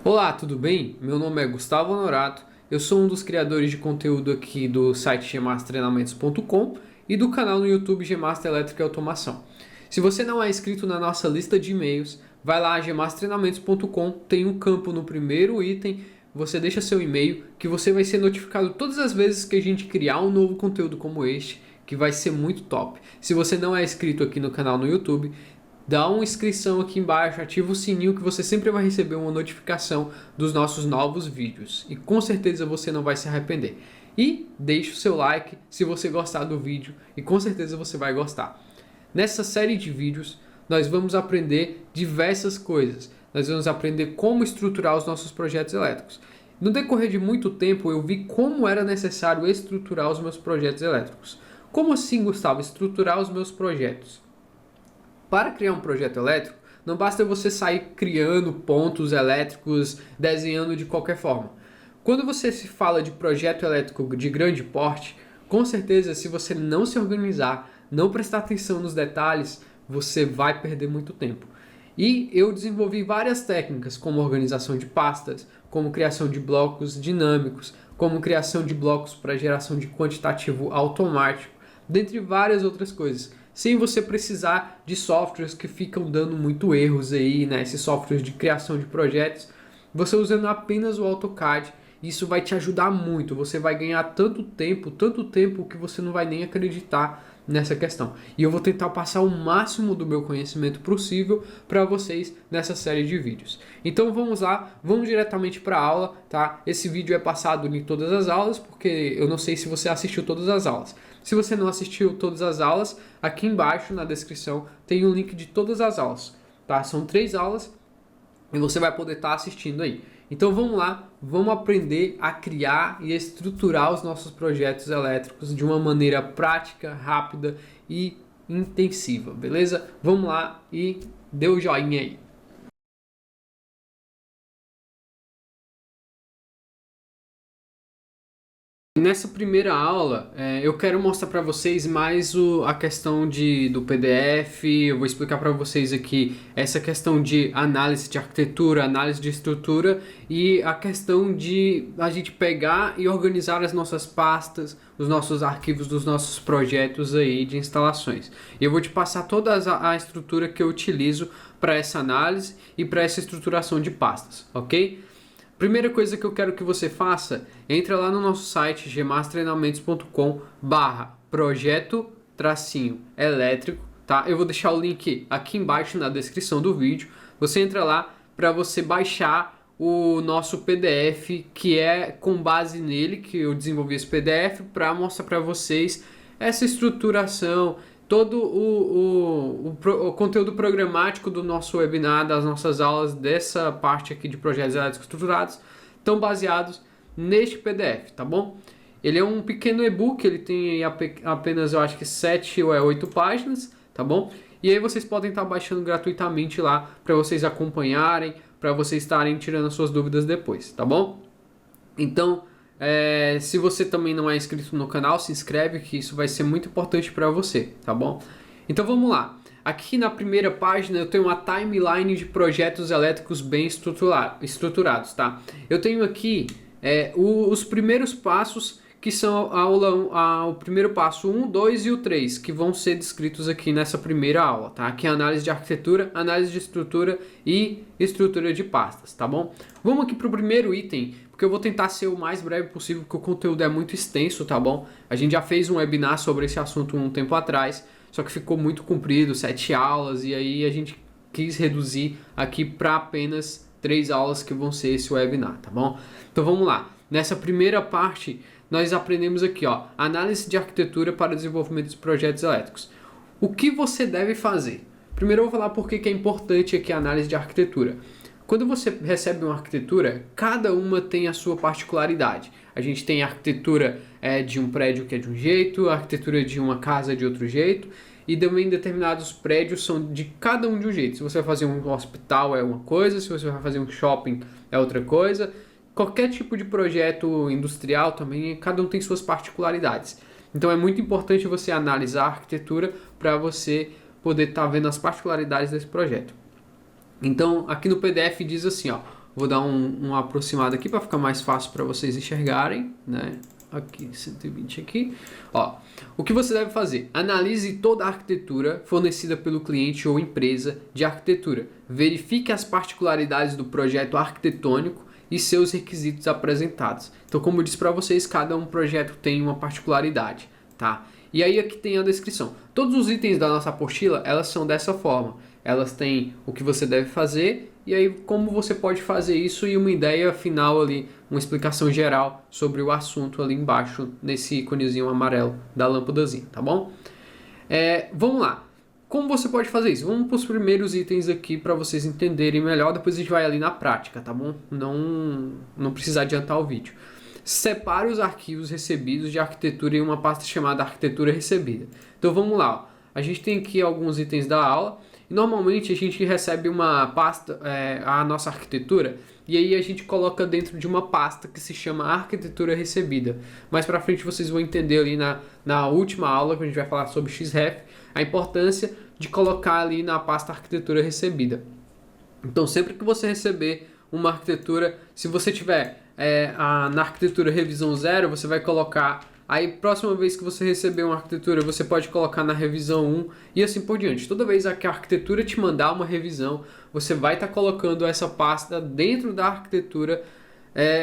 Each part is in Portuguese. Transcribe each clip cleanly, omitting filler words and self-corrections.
Olá, tudo bem? Meu nome é Gustavo Honorato, eu sou um dos criadores de conteúdo aqui do site gmastertreinamentos.com e do canal no YouTube Gmaster Elétrica e Automação. Se você não é inscrito na nossa lista de e-mails, vai lá gmastertreinamentos.com, tem um campo no primeiro item, você deixa seu e-mail que você vai ser notificado todas as vezes que a gente criar um novo conteúdo como este, que vai ser muito top. Se você não é inscrito aqui no canal no YouTube, dá uma inscrição aqui embaixo, ativa o sininho que você sempre vai receber uma notificação dos nossos novos vídeos. E com certeza você não vai se arrepender. E deixe o seu like se você gostar do vídeo e com certeza você vai gostar. Nessa série de vídeos nós vamos aprender diversas coisas. Nós vamos aprender como estruturar os nossos projetos elétricos. No decorrer de muito tempo eu vi como era necessário estruturar os meus projetos elétricos. Como assim, Gustavo, estruturar os meus projetos? Para criar um projeto elétrico, não basta você sair criando pontos elétricos, desenhando de qualquer forma. Quando você se fala de projeto elétrico de grande porte, com certeza, se você não se organizar, não prestar atenção nos detalhes, você vai perder muito tempo. E eu desenvolvi várias técnicas, como organização de pastas, como criação de blocos dinâmicos, como criação de blocos para geração de quantitativo automático, dentre várias outras coisas, sem você precisar de softwares que ficam dando muito erros aí, né? Esses softwares de criação de projetos, você usando apenas o AutoCAD, isso vai te ajudar muito, você vai ganhar tanto tempo que você não vai nem acreditar nessa questão. E eu vou tentar passar o máximo do meu conhecimento possível para vocês nessa série de vídeos. Então vamos lá, vamos diretamente para a aula, tá? Esse vídeo é passado em todas as aulas, porque eu não sei se você assistiu todas as aulas. Se você não assistiu todas as aulas, aqui embaixo na descrição tem um link de todas as aulas, tá? São 3 aulas e você vai poder estar assistindo aí. Então vamos lá, vamos aprender a criar e estruturar os nossos projetos elétricos de uma maneira prática, rápida e intensiva, beleza? Vamos lá e dê o joinha aí. Nessa primeira aula, eu quero mostrar para vocês mais a questão do PDF, eu vou explicar para vocês aqui essa questão de análise de arquitetura, análise de estrutura e a questão de a gente pegar e organizar as nossas pastas, os nossos arquivos dos nossos projetos aí de instalações. E eu vou te passar toda a estrutura que eu utilizo para essa análise e para essa estruturação de pastas, ok? Primeira coisa que eu quero que você faça, entra lá no nosso site gmastertreinamentos.com/projeto-elétrico, tá? Eu vou deixar o link aqui embaixo na descrição do vídeo. Você entra lá para você baixar o nosso PDF, que é com base nele que eu desenvolvi esse PDF para mostrar para vocês essa estruturação, todo o conteúdo programático do nosso webinar, das nossas aulas, dessa parte aqui de projetos elétricos estruturados, estão baseados neste PDF, tá bom? Ele é um pequeno e-book, ele tem apenas, eu acho que 7 ou 8 páginas, tá bom? E aí vocês podem estar baixando gratuitamente lá para vocês acompanharem, para vocês estarem tirando as suas dúvidas depois, tá bom? Então, se você também não é inscrito no canal, se inscreve que isso vai ser muito importante para você, tá bom? Então vamos lá. Aqui na primeira página eu tenho uma timeline de projetos elétricos bem estruturados, tá? Eu tenho aqui os primeiros passos, que são o primeiro passo 1, 2 e o 3, que vão ser descritos aqui nessa primeira aula, tá? Aqui é análise de arquitetura, análise de estrutura e estrutura de pastas, tá bom? Vamos aqui para o primeiro item, porque eu vou tentar ser o mais breve possível, porque o conteúdo é muito extenso, tá bom? A gente já fez um webinar sobre esse assunto um tempo atrás, só que ficou muito comprido, 7 aulas, e aí a gente quis reduzir aqui para apenas 3 aulas que vão ser esse webinar, tá bom? Então vamos lá. Nessa primeira parte, nós aprendemos aqui, ó, análise de arquitetura para desenvolvimento de projetos elétricos. O que você deve fazer? Primeiro eu vou falar por que é importante aqui a análise de arquitetura. Quando você recebe uma arquitetura, cada uma tem a sua particularidade. A gente tem a arquitetura de um prédio que é de um jeito, a arquitetura de uma casa de outro jeito, e também determinados prédios são de cada um de um jeito. Se você vai fazer um hospital é uma coisa, se você vai fazer um shopping é outra coisa. Qualquer tipo de projeto industrial também, cada um tem suas particularidades. Então é muito importante você analisar a arquitetura para você poder estar vendo as particularidades desse projeto. Então aqui no PDF diz assim, ó, Vou dar um aproximado aqui para ficar mais fácil para vocês enxergarem, né? Aqui, 120 aqui. Ó, o que você deve fazer? Analise toda a arquitetura fornecida pelo cliente ou empresa de arquitetura. Verifique as particularidades do projeto arquitetônico e seus requisitos apresentados. Então, como eu disse para vocês, cada um projeto tem uma particularidade, tá? E aí aqui tem a descrição. Todos os itens da nossa apostila, elas são dessa forma. Elas têm o que você deve fazer e aí como você pode fazer isso e uma ideia final ali, uma explicação geral sobre o assunto ali embaixo, nesse íconezinho amarelo da lâmpadazinha, tá bom? Vamos lá. Como você pode fazer isso? Vamos para os primeiros itens aqui para vocês entenderem melhor, depois a gente vai ali na prática, tá bom? Não precisa adiantar o vídeo. Separe os arquivos recebidos de arquitetura em uma pasta chamada arquitetura recebida. Então vamos lá, ó. A gente tem aqui alguns itens da aula e normalmente a gente recebe uma pasta, a nossa arquitetura, e aí a gente coloca dentro de uma pasta que se chama arquitetura recebida. Mais pra frente vocês vão entender ali na última aula, que a gente vai falar sobre XREF, a importância de colocar ali na pasta arquitetura recebida. Então sempre que você receber uma arquitetura, se você tiver na arquitetura revisão 0, você vai colocar, aí próxima vez que você receber uma arquitetura, você pode colocar na revisão 1 e assim por diante. Toda vez que a arquitetura te mandar uma revisão, você vai estar colocando essa pasta dentro da arquitetura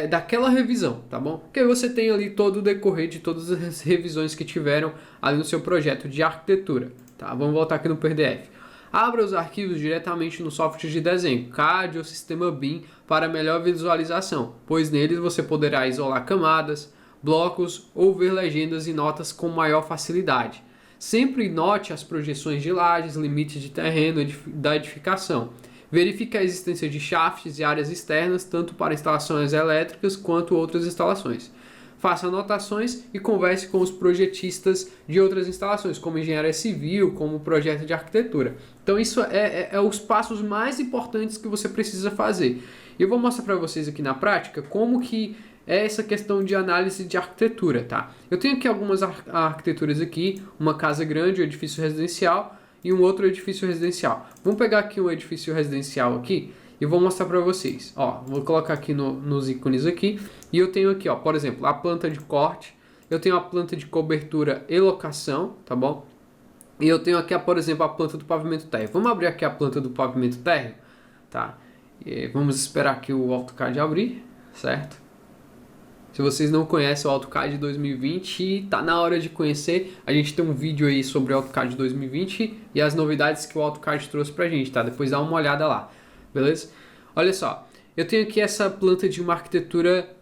daquela revisão, tá bom? Porque aí você tem ali todo o decorrer de todas as revisões que tiveram ali no seu projeto de arquitetura, tá? Vamos voltar aqui no PDF. Abra os arquivos diretamente no software de desenho, CAD ou sistema BIM, para melhor visualização, pois neles você poderá isolar camadas, blocos ou ver legendas e notas com maior facilidade. Sempre note as projeções de lajes, limites de terreno da edificação. Verifique a existência de shafts e áreas externas, tanto para instalações elétricas quanto outras instalações. Faça anotações e converse com os projetistas de outras instalações, como engenharia civil, como projeto de arquitetura. Então isso é os passos mais importantes que você precisa fazer. E eu vou mostrar para vocês aqui na prática como que é essa questão de análise de arquitetura, tá? Eu tenho aqui algumas arquiteturas aqui, uma casa grande, um edifício residencial e um outro edifício residencial. Vamos pegar aqui um edifício residencial aqui e vou mostrar para vocês. Ó, vou colocar aqui nos ícones aqui e eu tenho aqui, ó, por exemplo, a planta de corte, eu tenho a planta de cobertura e locação, tá bom? E eu tenho aqui, por exemplo, a planta do pavimento térreo. Vamos abrir aqui a planta do pavimento térreo, tá? E vamos esperar aqui o AutoCAD abrir, certo? Se vocês não conhecem o AutoCAD 2020, tá na hora de conhecer. A gente tem um vídeo aí sobre o AutoCAD 2020 e as novidades que o AutoCAD trouxe pra gente, tá? Depois dá uma olhada lá, beleza? Olha só, eu tenho aqui essa planta de uma arquitetura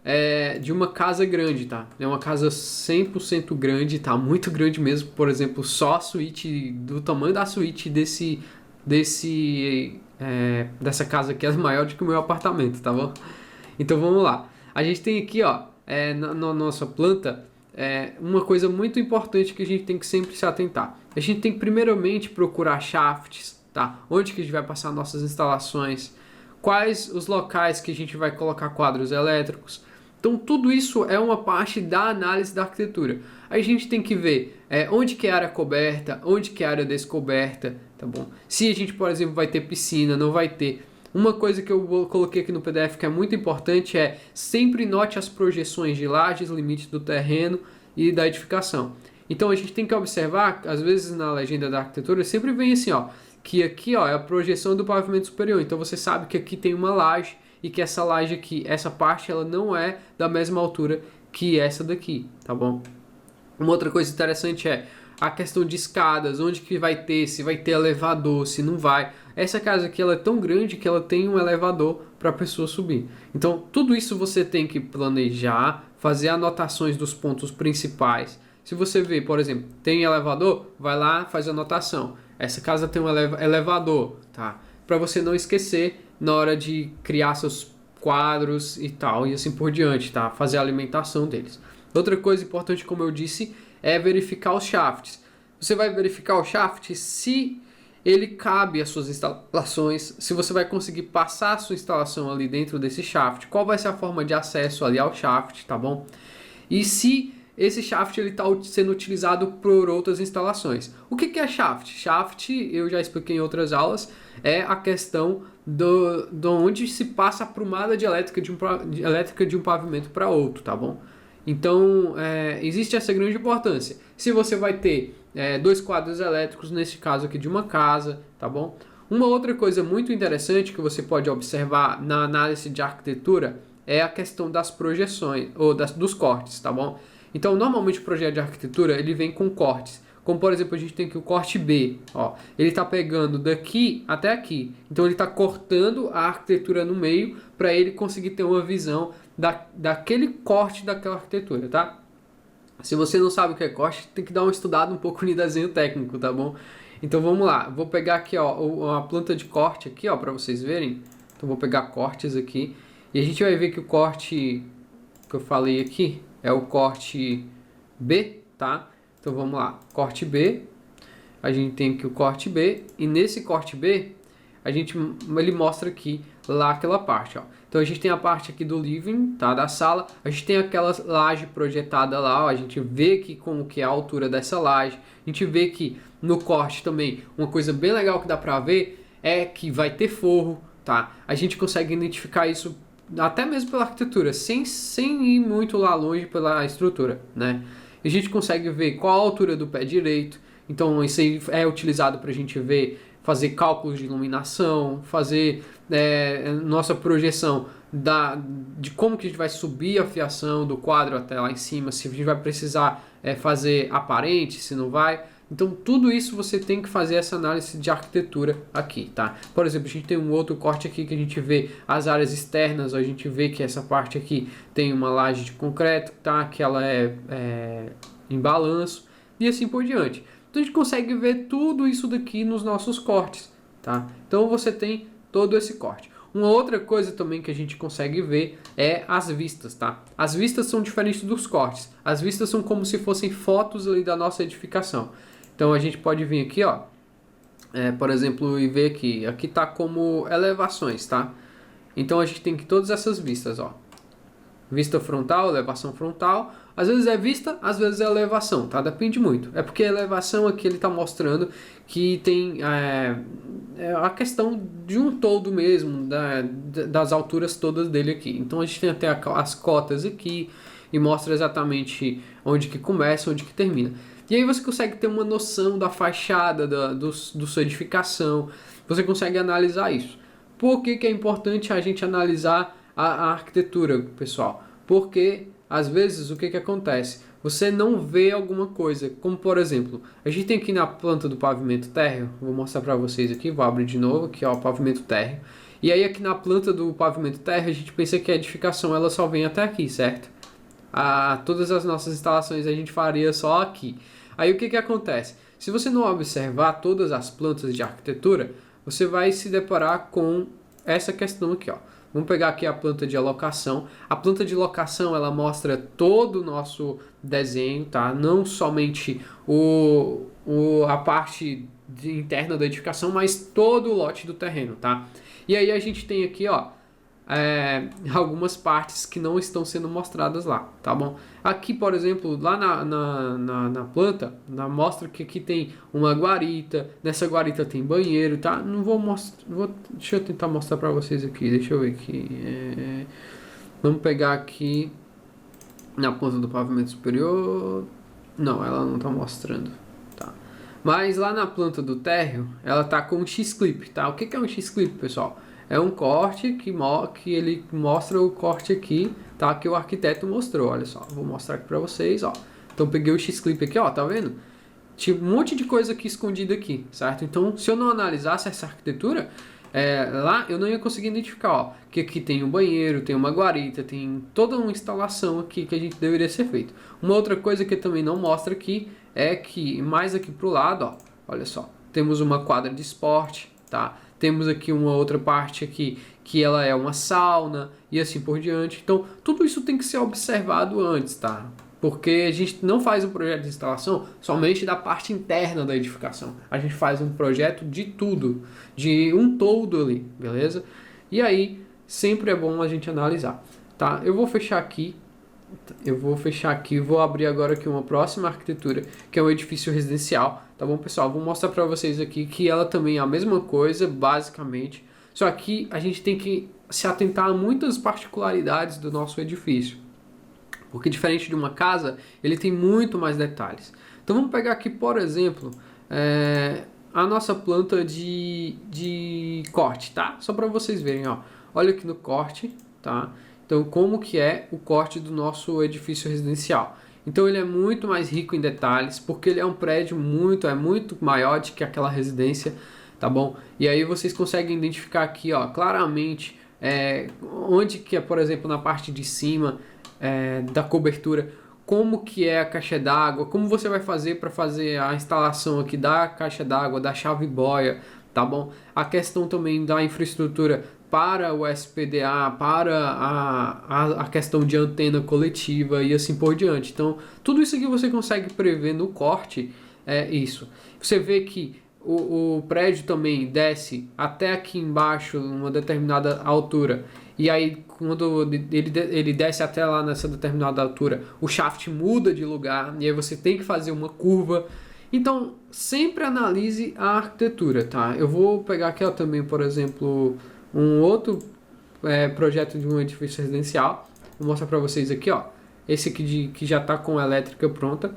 de uma casa grande, tá? É uma casa 100% grande, tá? Muito grande mesmo. Por exemplo, só a suíte, do tamanho da suíte dessa casa aqui é maior do que o meu apartamento, tá bom? Então vamos lá. A gente tem aqui, ó, na nossa planta, uma coisa muito importante que a gente tem que sempre se atentar. A gente tem que primeiramente procurar shafts, tá? Onde que a gente vai passar nossas instalações, quais os locais que a gente vai colocar quadros elétricos. Então tudo isso é uma parte da análise da arquitetura. Aí a gente tem que ver onde que é área coberta, onde que é área descoberta, tá bom? Se a gente, por exemplo, vai ter piscina, não vai ter. Uma coisa que eu coloquei aqui no PDF que é muito importante é sempre note as projeções de lajes, limites do terreno e da edificação. Então a gente tem que observar, às vezes na legenda da arquitetura sempre vem assim, ó, que aqui, ó, é a projeção do pavimento superior. Então você sabe que aqui tem uma laje e que essa laje aqui, essa parte, ela não é da mesma altura que essa daqui, tá bom? Uma outra coisa interessante é a questão de escadas, onde que vai ter, se vai ter elevador, se não vai. Essa casa aqui ela é tão grande que ela tem um elevador para a pessoa subir. Então, tudo isso você tem que planejar, fazer anotações dos pontos principais. Se você vê, por exemplo, tem elevador, vai lá, faz a anotação. Essa casa tem um elevador, tá? Para você não esquecer na hora de criar seus quadros e tal, e assim por diante, tá? Fazer a alimentação deles. Outra coisa importante, como eu disse, é verificar os shafts. Você vai verificar o shaft se ele cabe às suas instalações, se você vai conseguir passar a sua instalação ali dentro desse shaft, qual vai ser a forma de acesso ali ao shaft, tá bom? E se esse shaft está sendo utilizado por outras instalações. O que é shaft? Shaft, eu já expliquei em outras aulas, é a questão de onde se passa a prumada de elétrica de um pavimento para outro, tá bom? Então, existe essa grande importância. Se você vai ter dois quadros elétricos, nesse caso aqui de uma casa, tá bom? Uma outra coisa muito interessante que você pode observar na análise de arquitetura é a questão das projeções, ou dos cortes, tá bom? Então, normalmente o projeto de arquitetura, ele vem com cortes. Como, por exemplo, a gente tem aqui o corte B, ó. Ele está pegando daqui até aqui. Então, ele está cortando a arquitetura no meio para ele conseguir ter uma visão daquele corte daquela arquitetura, tá? Se você não sabe o que é corte, tem que dar uma estudada um pouco no desenho técnico, tá bom? Então, vamos lá. Vou pegar aqui, ó, a planta de corte aqui, ó, para vocês verem. Então, vou pegar cortes aqui. E a gente vai ver que o corte que eu falei aqui é o corte B, tá? Então vamos lá, corte B, a gente tem aqui o corte B, e nesse corte B, ele mostra aqui lá aquela parte, ó. Então a gente tem a parte aqui do living, tá, da sala, a gente tem aquela laje projetada lá, ó, a gente vê aqui como que é a altura dessa laje, a gente vê que no corte também, uma coisa bem legal que dá pra ver é que vai ter forro, tá, a gente consegue identificar isso até mesmo pela arquitetura, sem ir muito lá longe pela estrutura, né. A gente consegue ver qual a altura do pé direito, então isso aí é utilizado para a gente ver, fazer cálculos de iluminação, fazer nossa projeção de como que a gente vai subir a fiação do quadro até lá em cima, se a gente vai precisar fazer aparente, se não vai. Então tudo isso você tem que fazer essa análise de arquitetura aqui, tá? Por exemplo, a gente tem um outro corte aqui que a gente vê as áreas externas, a gente vê que essa parte aqui tem uma laje de concreto, tá? Que ela é em balanço e assim por diante. Então a gente consegue ver tudo isso daqui nos nossos cortes, tá? Então você tem todo esse corte. Uma outra coisa também que a gente consegue ver é as vistas, tá? As vistas são diferentes dos cortes. As vistas são como se fossem fotos ali da nossa edificação. Então a gente pode vir aqui, ó, por exemplo, e ver aqui tá como elevações, tá? Então a gente tem que todas essas vistas, ó. Vista frontal, elevação frontal, às vezes é vista, às vezes é elevação, tá? Depende muito. É porque a elevação aqui ele tá mostrando que tem a questão de um todo mesmo, das alturas todas dele aqui. Então a gente tem até as cotas aqui e mostra exatamente onde que começa, onde que termina. E aí você consegue ter uma noção da fachada, da sua edificação, você consegue analisar isso. Por que é importante a gente analisar a arquitetura, pessoal? Porque, às vezes, o que acontece? Você não vê alguma coisa, como por exemplo, a gente tem aqui na planta do pavimento térreo, vou mostrar para vocês aqui, vou abrir de novo, aqui ó, o pavimento térreo. E aí aqui na planta do pavimento térreo, a gente pensa que a edificação ela só vem até aqui, certo? Todas as nossas instalações a gente faria só aqui. Aí o que acontece? Se você não observar todas as plantas de arquitetura, você vai se deparar com essa questão aqui, ó. Vamos pegar aqui a planta de alocação. A planta de locação, ela mostra todo o nosso desenho, tá? Não somente a parte interna da edificação, mas todo o lote do terreno, tá? E aí a gente tem aqui, ó, algumas partes que não estão sendo mostradas lá, tá bom? Aqui, por exemplo, lá na planta, mostra que aqui tem uma guarita, nessa guarita tem banheiro, tá? Não vou mostrar, deixa eu tentar mostrar pra vocês aqui, deixa eu ver aqui, vamos pegar aqui na planta do pavimento superior, não, ela não tá mostrando, tá? Mas lá na planta do térreo, ela tá com um X-clip, tá? O que é um X-clip, pessoal? É um corte que ele mostra o corte aqui, tá? Que o arquiteto mostrou, olha só. Vou mostrar aqui pra vocês, ó. Então peguei o X-clip aqui, ó, tá vendo? Tinha um monte de coisa aqui escondida aqui, certo? Então se eu não analisasse essa arquitetura, lá eu não ia conseguir identificar, ó. Que aqui tem um banheiro, tem uma guarita, tem toda uma instalação aqui que a gente deveria ser feito. Uma outra coisa que também não mostra aqui é que mais aqui pro lado, ó, olha só. Temos uma quadra de esporte, tá? Temos aqui uma outra parte aqui que ela é uma sauna e assim por diante. Então, tudo isso tem que ser observado antes, tá? Porque a gente não faz um projeto de instalação somente da parte interna da edificação. A gente faz um projeto de tudo, de um todo ali, beleza? E aí, sempre é bom a gente analisar, tá? Eu vou fechar aqui. Vou abrir agora aqui uma próxima arquitetura, que é um edifício residencial, tá bom, pessoal? Vou mostrar para vocês aqui que ela também é a mesma coisa, basicamente, Só que a gente tem que se atentar a muitas particularidades do nosso edifício. Porque diferente de uma casa, ele tem muito mais detalhes. Então vamos pegar aqui, por exemplo, a nossa planta de corte, tá? Só para vocês verem, ó. Olha aqui no corte, tá? Então como que é o corte do nosso edifício residencial. Então ele é muito mais rico em detalhes, porque ele é um prédio muito maior do que aquela residência, tá bom? E aí vocês conseguem identificar aqui, ó, claramente onde que é, por exemplo, na parte de cima da cobertura, como que é a caixa d'água, como você vai fazer para fazer a instalação aqui da caixa d'água, da chave boia, tá bom? A questão também da infraestrutura para o SPDA, para a questão de antena coletiva e assim por diante. Então, tudo isso aqui você consegue prever no corte, isso. Você vê que o prédio também desce até aqui embaixo, uma determinada altura, e aí quando ele desce até lá nessa determinada altura, o shaft muda de lugar, e aí você tem que fazer uma curva. Então, sempre analise a arquitetura, tá? Eu vou pegar aqui ó, também, por exemplo, um outro projeto de um edifício residencial. Vou mostrar para vocês aqui, ó. Esse aqui que já está com a elétrica pronta.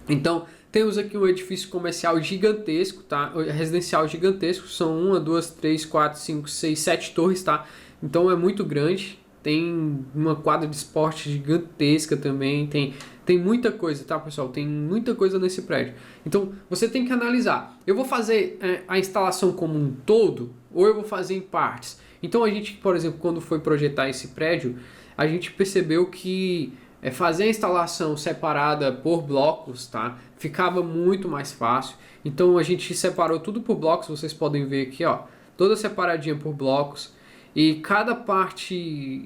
Então, temos aqui um edifício comercial gigantesco, tá? Residencial gigantesco. São 1, 2, 3, 4, 5, 6, 7 torres, tá? Então, é muito grande. Tem uma quadra de esporte gigantesca também. Tem muita coisa, tá, pessoal? Tem muita coisa nesse prédio. Então, você tem que analisar. Eu vou fazer a instalação como um todo ou eu vou fazer em partes? Então, a gente, por exemplo, quando foi projetar esse prédio, a gente percebeu que fazer a instalação separada por blocos, tá? Ficava muito mais fácil. Então, a gente separou tudo por blocos. Vocês podem ver aqui, ó. Toda separadinha por blocos. E cada parte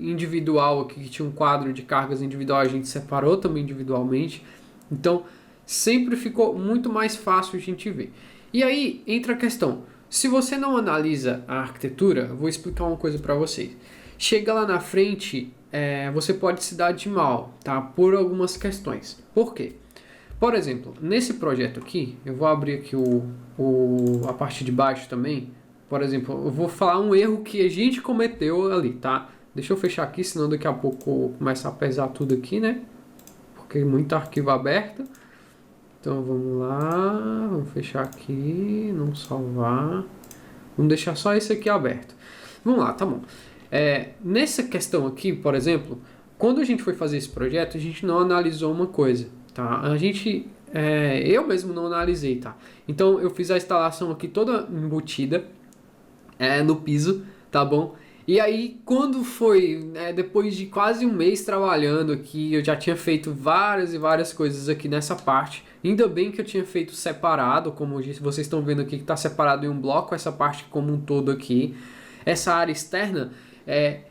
individual aqui, que tinha um quadro de cargas individual, a gente separou também individualmente. Então, sempre ficou muito mais fácil a gente ver. E aí, entra a questão. Se você não analisa a arquitetura, eu vou explicar uma coisa para vocês. Chega lá na frente, você pode se dar de mal, tá? Por algumas questões. Por quê? Por exemplo, nesse projeto aqui, eu vou abrir aqui a parte de baixo também. Por exemplo, eu vou falar um erro que a gente cometeu ali, tá? Deixa eu fechar aqui, senão daqui a pouco começa a pesar tudo aqui, né? Porque muito arquivo aberto. Então vamos lá, vamos fechar aqui, não salvar. Vamos deixar só esse aqui aberto. Vamos lá, tá bom. Nessa questão aqui, por exemplo, quando a gente foi fazer esse projeto, a gente não analisou uma coisa, tá? Eu mesmo não analisei, tá? Então eu fiz a instalação aqui toda embutida. No piso, tá bom? E aí, quando foi, depois de quase um mês trabalhando aqui, eu já tinha feito várias e várias coisas aqui nessa parte. Ainda bem que eu tinha feito separado, como vocês estão vendo aqui, que está separado em um bloco, essa parte como um todo aqui. Essa área externa,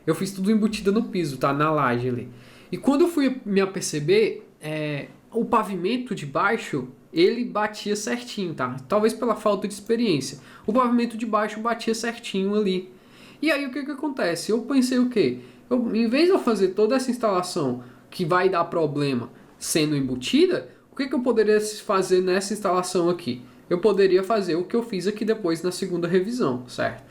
eu fiz tudo embutida no piso, tá? Na laje ali. E quando eu fui me aperceber, o pavimento de baixo, ele batia certinho, tá? Talvez pela falta de experiência. O pavimento de baixo batia certinho ali. E aí o que acontece? Eu pensei o quê? Em vez de eu fazer toda essa instalação que vai dar problema sendo embutida, o que eu poderia fazer nessa instalação aqui? Eu poderia fazer o que eu fiz aqui depois na segunda revisão, certo?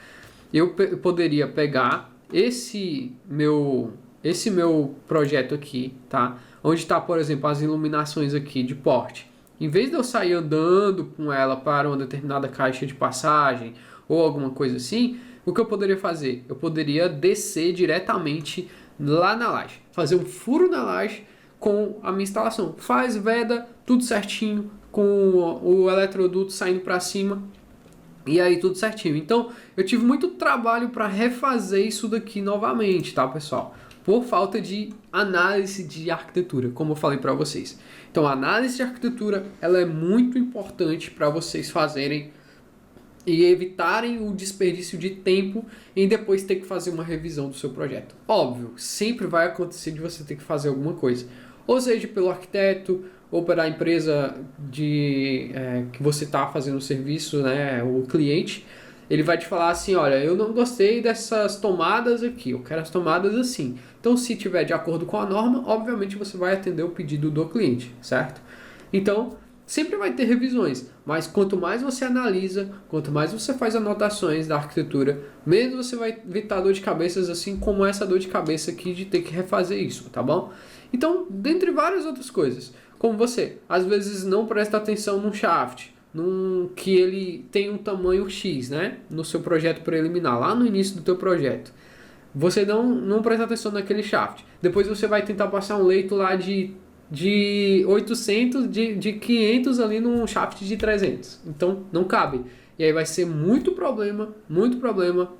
Eu poderia pegar esse meu projeto aqui, tá? Onde está, por exemplo, as iluminações aqui de porte. Em vez de eu sair andando com ela para uma determinada caixa de passagem ou alguma coisa assim, o que eu poderia fazer? Eu poderia descer diretamente lá na laje, fazer um furo na laje com a minha instalação. Faz veda, tudo certinho, com o eletroduto saindo para cima e aí tudo certinho. Então, eu tive muito trabalho para refazer isso daqui novamente, tá, pessoal? Por falta de análise de arquitetura, como eu falei para vocês. Então, a análise de arquitetura ela é muito importante para vocês fazerem e evitarem o desperdício de tempo em depois ter que fazer uma revisão do seu projeto. Óbvio, sempre vai acontecer de você ter que fazer alguma coisa, ou seja, pelo arquiteto, ou pela empresa que você está fazendo o serviço, né, o cliente. Ele vai te falar assim, olha, eu não gostei dessas tomadas aqui, eu quero as tomadas assim. Então, se tiver de acordo com a norma, obviamente você vai atender o pedido do cliente, certo? Então, sempre vai ter revisões, mas quanto mais você analisa, quanto mais você faz anotações da arquitetura, menos você vai evitar dor de cabeça, assim como essa dor de cabeça aqui de ter que refazer isso, tá bom? Então, dentre várias outras coisas, como você às vezes não presta atenção num shaft, que ele tem um tamanho X, né, no seu projeto preliminar, lá no início do teu projeto. Você não presta atenção naquele shaft. Depois você vai tentar passar um leito lá de 800, de 500 ali num shaft de 300. Então, não cabe. E aí vai ser muito problema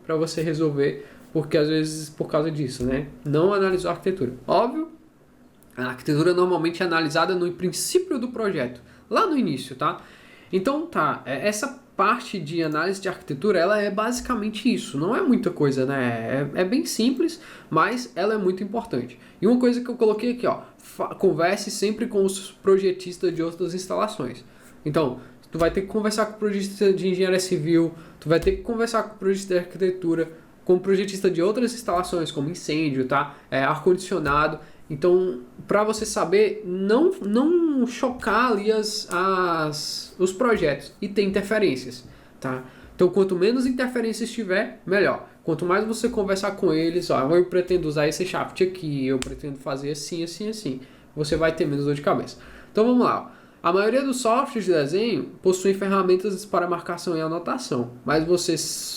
para você resolver, porque às vezes por causa disso, né? Não analisou a arquitetura. Óbvio, a arquitetura normalmente é analisada no princípio do projeto, lá no início, tá? Então, tá, essa parte de análise de arquitetura, ela é basicamente isso, não é muita coisa, né? É bem simples, mas ela é muito importante. E uma coisa que eu coloquei aqui, ó, converse sempre com os projetistas de outras instalações. Então, tu vai ter que conversar com o projetista de engenharia civil, tu vai ter que conversar com o projetista de arquitetura, com o projetista de outras instalações, como incêndio, tá? Ar-condicionado. Então, para você saber, não chocar ali os projetos e ter interferências, tá? Então, quanto menos interferências tiver, melhor. Quanto mais você conversar com eles, ó, eu pretendo usar esse shaft aqui, eu pretendo fazer assim, assim, assim, você vai ter menos dor de cabeça. Então, vamos lá. A maioria dos softwares de desenho possuem ferramentas para marcação e anotação, mas você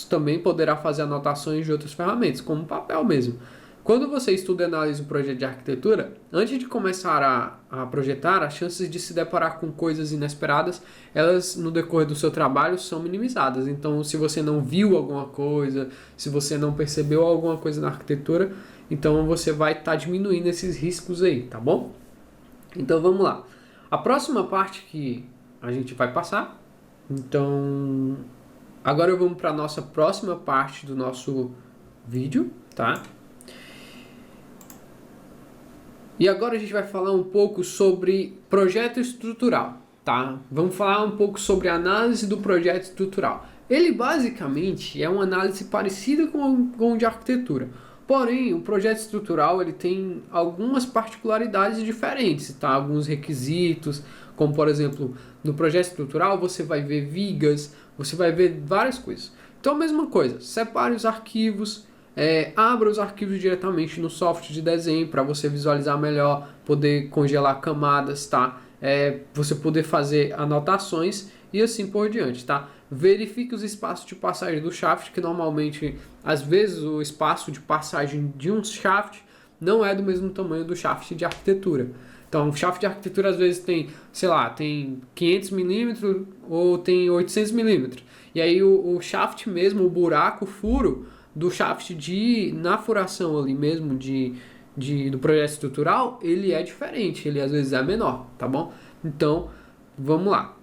também poderá fazer anotações de outras ferramentas, como papel mesmo. Quando você estuda e analisa um projeto de arquitetura, antes de começar a projetar, as chances de se deparar com coisas inesperadas, elas no decorrer do seu trabalho são minimizadas. Então, se você não viu alguma coisa, se você não percebeu alguma coisa na arquitetura, então você vai estar diminuindo esses riscos aí, tá bom? Então, vamos lá. A próxima parte que a gente vai passar, então, agora vamos para a nossa próxima parte do nosso vídeo, tá? E agora a gente vai falar um pouco sobre projeto estrutural, tá? Vamos falar um pouco sobre a análise do projeto estrutural. Ele basicamente é uma análise parecida com o de arquitetura. Porém, o projeto estrutural ele tem algumas particularidades diferentes, tá? Alguns requisitos, como por exemplo, no projeto estrutural você vai ver vigas, você vai ver várias coisas. Então a mesma coisa, separe os arquivos, abra os arquivos diretamente no software de desenho para você visualizar melhor, poder congelar camadas, tá? Você poder fazer anotações e assim por diante, tá? Verifique os espaços de passagem do shaft, que normalmente, às vezes, o espaço de passagem de um shaft não é do mesmo tamanho do shaft de arquitetura. Então, o shaft de arquitetura às vezes tem, sei lá, tem 500 milímetros ou tem 800 milímetros. E aí o shaft mesmo, o buraco, o furo do shaft na furação ali mesmo do projeto estrutural, ele é diferente, ele às vezes é menor, tá bom? Então, vamos lá.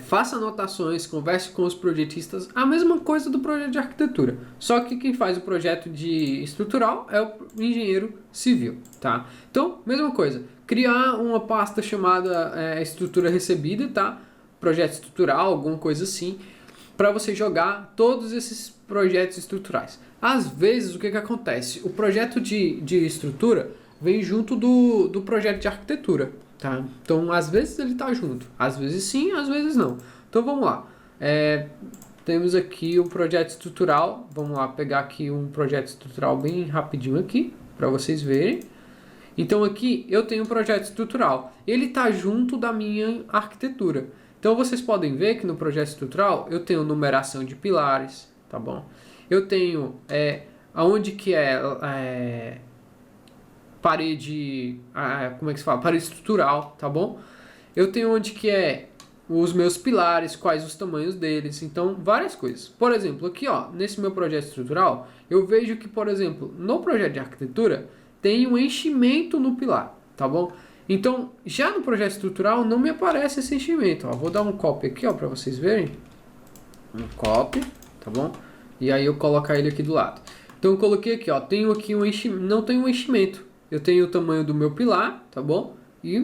Faça anotações, converse com os projetistas, a mesma coisa do projeto de arquitetura, só que quem faz o projeto de estrutural é o engenheiro civil, tá? Então, mesma coisa, criar uma pasta chamada estrutura recebida, tá? Projeto estrutural, alguma coisa assim, para você jogar todos esses projetos estruturais. Às vezes, o que acontece? O projeto de estrutura vem junto do projeto de arquitetura, tá? Então, às vezes ele está junto, às vezes sim, às vezes não. Então, vamos lá. Temos aqui o projeto estrutural. Vamos lá pegar aqui um projeto estrutural bem rapidinho aqui, para vocês verem. Então, aqui eu tenho um projeto estrutural. Ele está junto da minha arquitetura. Então, vocês podem ver que no projeto estrutural eu tenho numeração de pilares, tá bom? Eu tenho aonde que parede, como é que se fala? Parede estrutural, tá bom? Eu tenho onde que os meus pilares, quais os tamanhos deles, então várias coisas. Por exemplo, aqui ó, nesse meu projeto estrutural, eu vejo que, por exemplo, no projeto de arquitetura tem um enchimento no pilar, tá bom? Então, já no projeto estrutural não me aparece esse enchimento, ó. Vou dar um copy aqui, ó, para vocês verem. Um copy, tá bom? E aí eu colocar ele aqui do lado. Então eu coloquei aqui, ó, tenho aqui um enchimento, não tenho um enchimento. Eu tenho o tamanho do meu pilar, tá bom?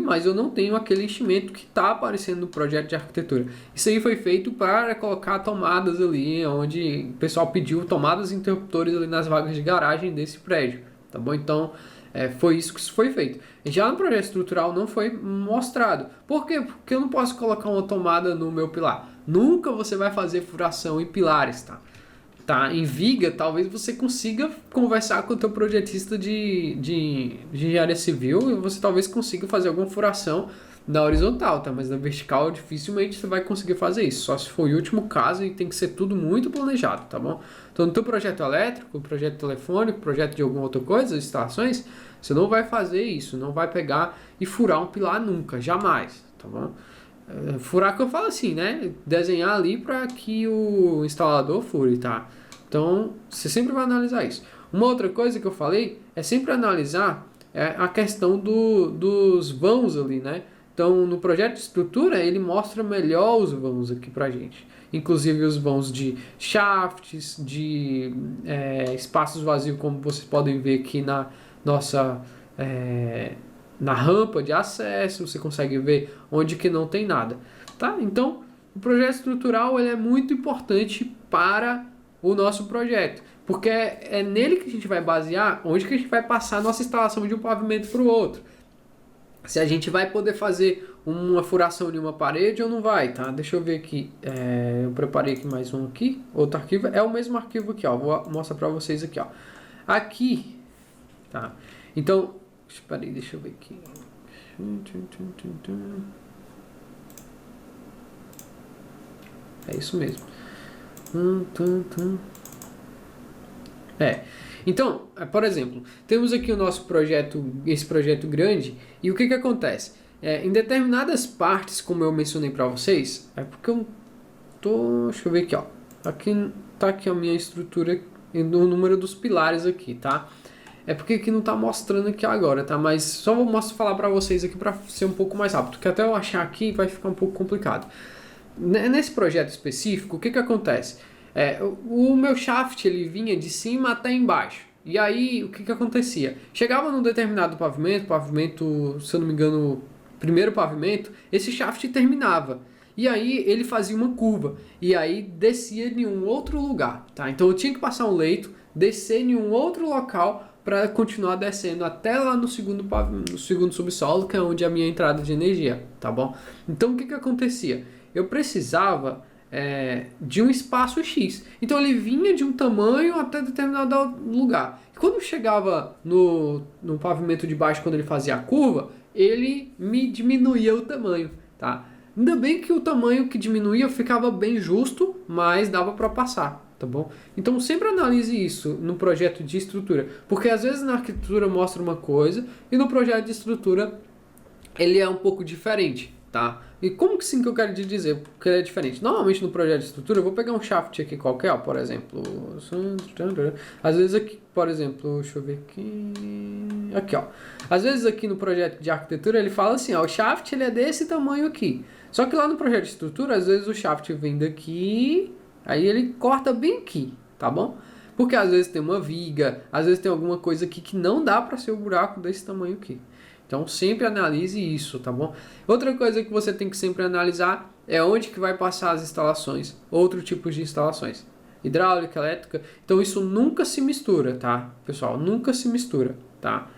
Mas eu não tenho aquele enchimento que está aparecendo no projeto de arquitetura. Isso aí foi feito para colocar tomadas ali, onde o pessoal pediu tomadas e interruptores ali nas vagas de garagem desse prédio, tá bom? Então, foi isso que foi feito. Já no projeto estrutural não foi mostrado. Por quê? Porque eu não posso colocar uma tomada no meu pilar. Nunca você vai fazer furação em pilares, tá? Em viga, talvez você consiga conversar com o teu projetista de engenharia civil e você talvez consiga fazer alguma furação na horizontal, tá? Mas na vertical dificilmente você vai conseguir fazer isso, só se for o último caso e tem que ser tudo muito planejado, tá bom? Então no teu projeto elétrico, projeto telefônico, projeto de alguma outra coisa, instalações, você não vai fazer isso, não vai pegar e furar um pilar nunca, jamais, tá bom? Furar que eu falo assim, né? Desenhar ali para que o instalador fure, tá? Então, você sempre vai analisar isso. Uma outra coisa que eu falei é sempre analisar a questão dos vãos ali, né? Então, no projeto de estrutura, ele mostra melhor os vãos aqui pra gente. Inclusive os vãos de shafts, de espaços vazios, como vocês podem ver aqui na nossa... na rampa de acesso, você consegue ver onde que não tem nada, tá? Então, o projeto estrutural ele é muito importante para o nosso projeto, porque é nele que a gente vai basear onde que a gente vai passar a nossa instalação de um pavimento para o outro. Se a gente vai poder fazer uma furação em uma parede ou não vai, tá? Deixa eu ver aqui, eu preparei aqui mais um aqui, outro arquivo, é o mesmo arquivo aqui, ó, vou mostrar para vocês aqui, ó. Aqui, tá? Então, espera aí, deixa eu ver aqui. É isso mesmo. Então, por exemplo, temos aqui o nosso projeto, esse projeto grande, e o que acontece? Em determinadas partes, como eu mencionei para vocês, é porque eu tô, deixa eu ver aqui, ó. Aqui tá aqui a minha estrutura, o número dos pilares aqui, tá? É porque aqui não tá mostrando aqui agora, tá? Mas só vou falar para vocês aqui para ser um pouco mais rápido, porque até eu achar aqui vai ficar um pouco complicado. Nesse projeto específico, o que acontece? O meu shaft ele vinha de cima até embaixo. E aí, o que acontecia? Chegava num determinado pavimento, se eu não me engano, primeiro pavimento, esse shaft terminava. E aí, ele fazia uma curva. E aí, descia em um outro lugar, tá? Então, eu tinha que passar um leito, descer em um outro local para continuar descendo até lá no segundo subsolo, que é onde é a minha entrada de energia, tá bom? Então, o que acontecia? Eu precisava de um espaço X. Então ele vinha de um tamanho até determinado lugar. E quando chegava no pavimento de baixo, quando ele fazia a curva, ele me diminuía o tamanho, tá? Ainda bem que o tamanho que diminuía ficava bem justo, mas dava para passar, tá bom? Então sempre analise isso no projeto de estrutura, porque às vezes na arquitetura mostra uma coisa e no projeto de estrutura ele é um pouco diferente, tá? E como que sim que eu quero te dizer que ele é diferente? Normalmente no projeto de estrutura, eu vou pegar um shaft aqui qualquer, ó, por exemplo. Às vezes aqui, por exemplo, deixa eu ver aqui. Aqui, ó. Às vezes aqui no projeto de arquitetura ele fala assim, ó, o shaft ele é desse tamanho aqui. Só que lá no projeto de estrutura, às vezes o shaft vem daqui, aí ele corta bem aqui, tá bom? Porque às vezes tem uma viga, às vezes tem alguma coisa aqui que não dá para ser um buraco desse tamanho aqui. Então sempre analise isso, tá bom? Outra coisa que você tem que sempre analisar é onde que vai passar as instalações, outro tipo de instalações, hidráulica, elétrica. Então isso nunca se mistura, tá? Pessoal, nunca se mistura, tá?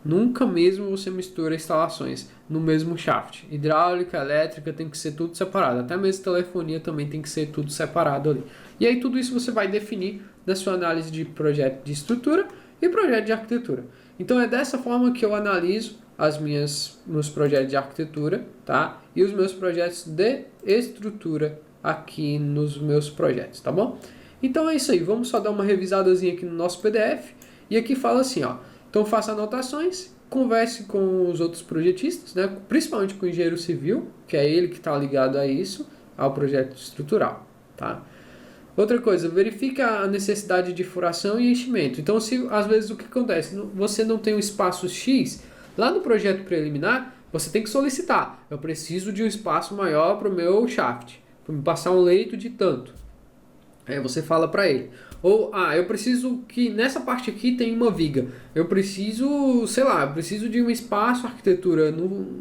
Nunca mesmo você mistura instalações no mesmo shaft. Hidráulica, elétrica tem que ser tudo separado, até mesmo telefonia também tem que ser tudo separado ali. E aí tudo isso você vai definir na sua análise de projeto de estrutura e projeto de arquitetura. Então é dessa forma que eu analiso meus projetos de arquitetura, tá? E os meus projetos de estrutura aqui nos meus projetos, tá bom? Então é isso aí, vamos só dar uma revisadazinha aqui no nosso PDF. E aqui fala assim, ó. Então faça anotações, converse com os outros projetistas, né? Principalmente com o engenheiro civil, que é ele que está ligado a isso, ao projeto estrutural, tá? Outra coisa, verifica a necessidade de furação e enchimento. Então, se às vezes o que acontece? Você não tem um espaço X. Lá no projeto preliminar, você tem que solicitar. Eu preciso de um espaço maior para o meu shaft, para me passar um leito de tanto. Aí você fala para ele. Ou, eu preciso que nessa parte aqui tem uma viga. Eu preciso, sei lá, eu preciso de um espaço, arquitetura,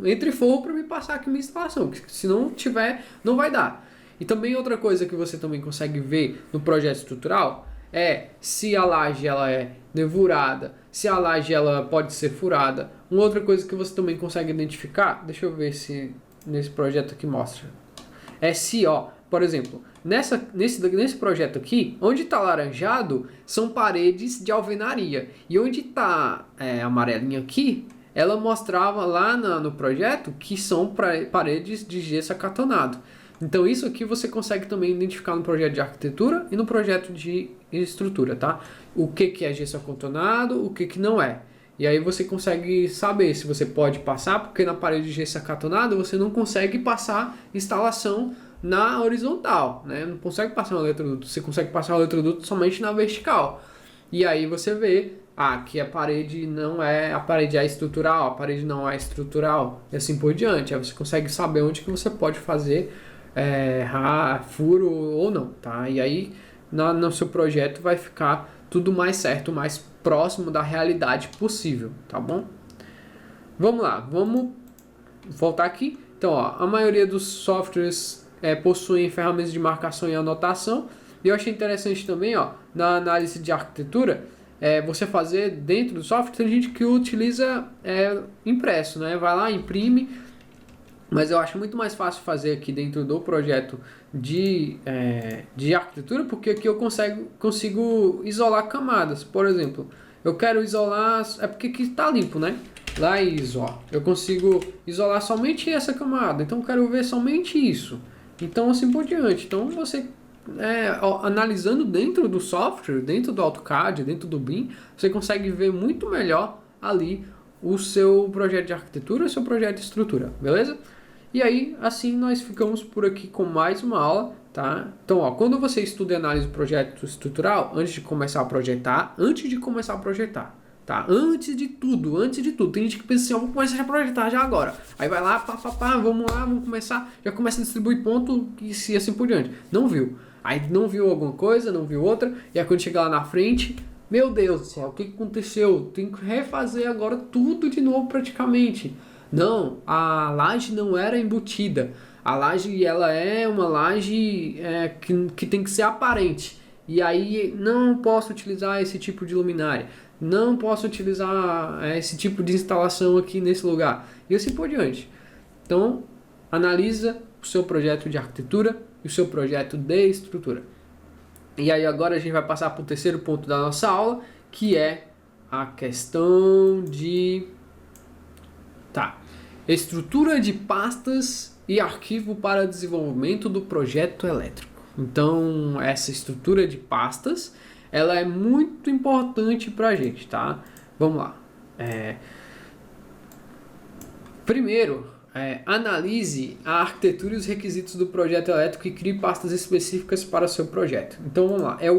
entre forro para me passar aqui minha instalação. Porque se não tiver, não vai dar. E também outra coisa que você também consegue ver no projeto estrutural é se a laje ela é nervurada, se a laje ela pode ser furada. Uma outra coisa que você também consegue identificar, deixa eu ver se nesse projeto aqui mostra, é se, ó, por exemplo, nesse projeto aqui, onde está laranjado, são paredes de alvenaria. E onde está amarelinho aqui, ela mostrava lá no projeto que são paredes de gesso acartonado. Então isso aqui você consegue também identificar no projeto de arquitetura e no projeto de estrutura, tá? O que é gesso acartonado, o que não é. E aí você consegue saber se você pode passar, porque na parede de gesso acartonado você não consegue passar instalação na horizontal, né? Não consegue passar um eletroduto, você consegue passar o eletroduto somente na vertical. E aí você vê que a parede não é, a parede é estrutural, a parede não é estrutural, e assim por diante. Aí você consegue saber onde que você pode fazer furo ou não, tá? E aí no seu projeto vai ficar tudo mais certo, mais próximo da realidade possível, tá bom? Vamos lá, vamos voltar aqui. Então, ó, a maioria dos softwares possuem ferramentas de marcação e anotação. E eu achei interessante também, ó, na análise de arquitetura, você fazer dentro do software. Tem gente que utiliza impresso, né? Vai lá, imprime. Mas eu acho muito mais fácil fazer aqui dentro do projeto de arquitetura, porque aqui eu consigo isolar camadas. Por exemplo, eu quero isolar... É porque aqui está limpo, né? Lá eu consigo isolar somente essa camada. Então eu quero ver somente isso. Então assim por diante. Então você... analisando dentro do software, dentro do AutoCAD, dentro do BIM, você consegue ver muito melhor ali o seu projeto de arquitetura, o seu projeto de estrutura, beleza? E aí, assim nós ficamos por aqui com mais uma aula, tá? Então, ó, quando você estuda análise do projeto estrutural, antes de começar a projetar, tá? Antes de tudo. Tem gente que pensa assim, vamos começar a projetar já agora. Aí vai lá, vamos começar, já começa a distribuir ponto e assim por diante. Não viu. Aí não viu alguma coisa, não viu outra, e aí quando chegar lá na frente, meu Deus do céu, o que aconteceu? Tem que refazer agora tudo de novo praticamente. Não, a laje não era embutida. A laje, ela é uma laje que tem que ser aparente. E aí não posso utilizar esse tipo de luminária. Não posso utilizar esse tipo de instalação aqui nesse lugar. E assim por diante. Então, analisa o seu projeto de arquitetura e o seu projeto de estrutura. E aí agora a gente vai passar para o terceiro ponto da nossa aula, que é a questão de... estrutura de pastas e arquivo para desenvolvimento do projeto elétrico. Então, essa estrutura de pastas, ela é muito importante para a gente, tá? Vamos lá. Primeiro, analise a arquitetura e os requisitos do projeto elétrico e crie pastas específicas para o seu projeto. Então, vamos lá. É o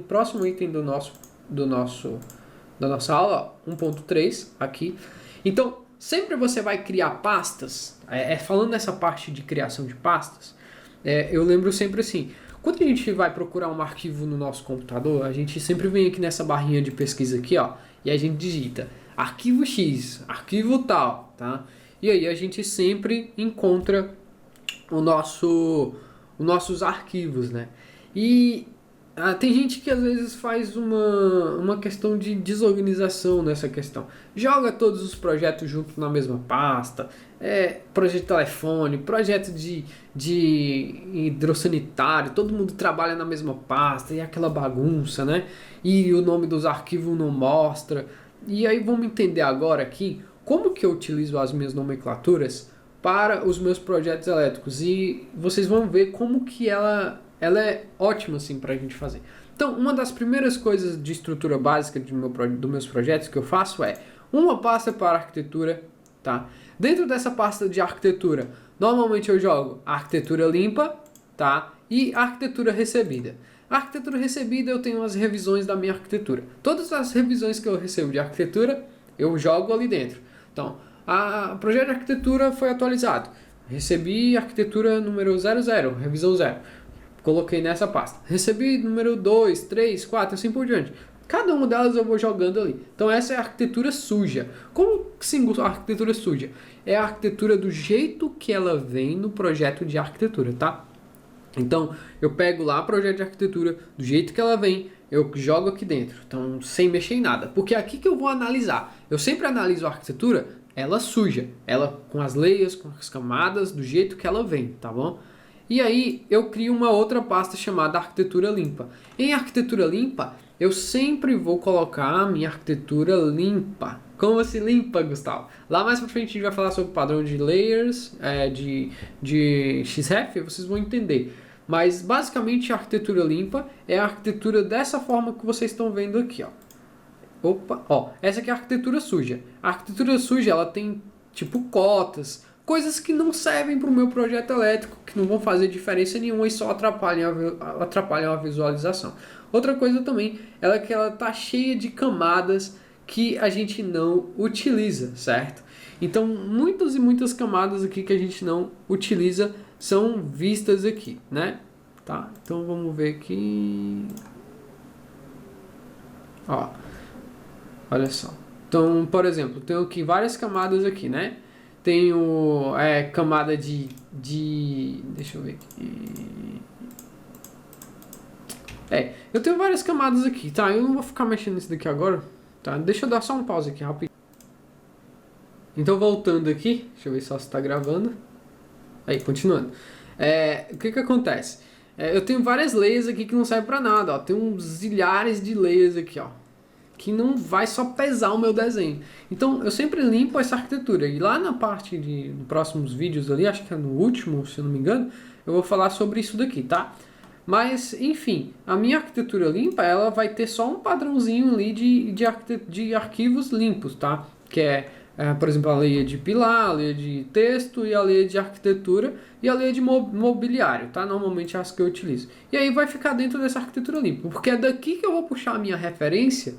próximo item da nossa aula, 1.3, aqui. Então, sempre você vai criar pastas, falando nessa parte de criação de pastas, eu lembro sempre assim, quando a gente vai procurar um arquivo no nosso computador, a gente sempre vem aqui nessa barrinha de pesquisa aqui, ó, e a gente digita arquivo X, arquivo tal, tá? E aí a gente sempre encontra os nossos arquivos, né? E tem gente que às vezes faz uma questão de desorganização nessa questão. Joga todos os projetos juntos na mesma pasta. Projeto de telefone, projeto de hidrossanitário. Todo mundo trabalha na mesma pasta. E aquela bagunça, né? E o nome dos arquivos não mostra. E aí vamos entender agora aqui como que eu utilizo as minhas nomenclaturas para os meus projetos elétricos. E vocês vão ver como que ela é ótima assim para a gente fazer. Então, uma das primeiras coisas de estrutura básica dos meus projetos que eu faço é uma pasta para arquitetura, tá? Dentro dessa pasta de arquitetura, normalmente eu jogo arquitetura limpa, tá? E arquitetura recebida. A arquitetura recebida eu tenho as revisões da minha arquitetura. Todas as revisões que eu recebo de arquitetura, eu jogo ali dentro. Então, o projeto de arquitetura foi atualizado. Recebi arquitetura número 00, revisão 0. Coloquei nessa pasta. Recebi número 2, 3, 4, assim por diante. Cada uma delas eu vou jogando ali. Então essa é a arquitetura suja. Como sim, a arquitetura suja? É a arquitetura do jeito que ela vem no projeto de arquitetura, tá? Então eu pego lá o projeto de arquitetura, do jeito que ela vem, eu jogo aqui dentro, então sem mexer em nada, porque é aqui que eu vou analisar. Eu sempre analiso a arquitetura, ela suja, ela com as layers, com as camadas, do jeito que ela vem, tá bom? E aí eu crio uma outra pasta chamada arquitetura limpa. Em arquitetura limpa, eu sempre vou colocar a minha arquitetura limpa. Como se limpa, Gustavo? Lá mais pra frente a gente vai falar sobre o padrão de layers, de Xref, vocês vão entender. Mas basicamente a arquitetura limpa é a arquitetura dessa forma que vocês estão vendo aqui, ó. Opa, ó, essa aqui é a arquitetura suja. A arquitetura suja, ela tem tipo cotas, coisas que não servem para o meu projeto elétrico, que não vão fazer diferença nenhuma e só atrapalham a visualização. Outra coisa também é que ela tá cheia de camadas que a gente não utiliza, certo? Então, muitas e muitas camadas aqui que a gente não utiliza são vistas aqui, né? Tá? Então, vamos ver aqui. Ó, olha só. Então, por exemplo, tenho aqui várias camadas aqui, né? Tenho camada de... Deixa eu ver aqui. Eu tenho várias camadas aqui, tá? Eu não vou ficar mexendo nisso daqui agora, tá? Deixa eu dar só um pause aqui, rápido. Então, voltando aqui, deixa eu ver só se está gravando. Aí, continuando. O que que acontece? Eu tenho várias layers aqui que não servem pra nada, ó. Tem uns zilhares de layers aqui, ó, que não vai só pesar o meu desenho. Então, eu sempre limpo essa arquitetura. E lá na parte nos próximos vídeos ali, acho que é no último, se eu não me engano, eu vou falar sobre isso daqui, tá? Mas, enfim, a minha arquitetura limpa, ela vai ter só um padrãozinho ali de arquivos limpos, tá? Que por exemplo, a layer de pilar, a layer de texto e a layer de arquitetura e a layer de mobiliário, tá? Normalmente é as que eu utilizo. E aí vai ficar dentro dessa arquitetura limpa, porque é daqui que eu vou puxar a minha referência